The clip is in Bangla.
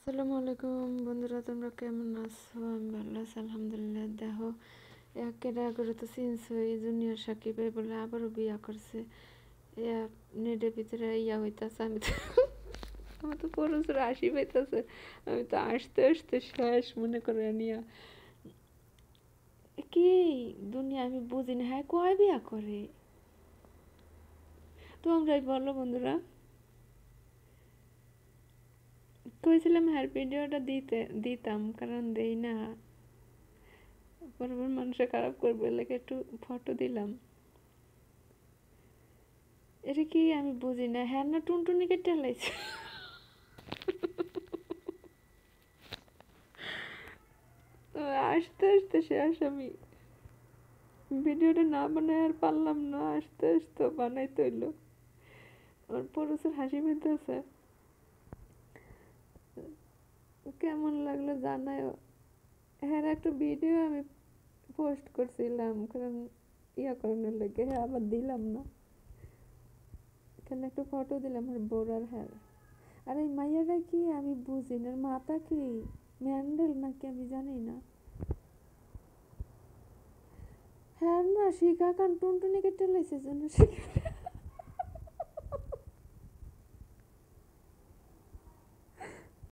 আসসালামু আলাইকুম বন্ধুরা, তোমরা কেমন আছো? আমি ভালো আছি আলহামদুলিল্লাহ। দেখো একের করে তো চেঞ্জ হয়ে জুনিয়র সাকিব বলে আবারও বিয়া করছে। নেটের ভিতরে হইতাছে। আমার তো প্রচুর হাসি পাইতেছে। আমি তো আসতে আসতে শেষ মনে করে নিয়া কি দুনিয়া আমি বুঝি না। হ্যাঁ, কয় বিয়া করে তোমরাই বলো বন্ধুরা। কইছিলাম হ্যার ভিডিওটা দিতাম, কারণ দেই না, পরবার মানুষে খারাপ করবে, লেগে একটু ফটো দিলাম। এটা কি আমি বুঝি না। হ্যাঁ না, টুনটুনি কেটে লাইছে। আসতে আসতে শেষ। আমি ভিডিওটা না বানাই আর পারলাম না, আসতে আসতে বানাইতে হইলো। আমার প্রচুর হাসি পেতেছে। কেমন লাগলো জানাও। হ্যাঁ, একটা ভিডিও আমি পোস্ট করছিলাম, কারণ করানোর লেগে। হ্যাঁ, আবার দিলাম না, এখানে একটা ফটো দিলাম আর বোরার। হ্যাঁ, আর এই মাইয়াটা কি আমি বুঝি না, মাথা কি ম্যান্ডেল নাকি আমি জানি না। হ্যাঁ না, শিখা খান টুনটুনি কেটে লাইছে জন্য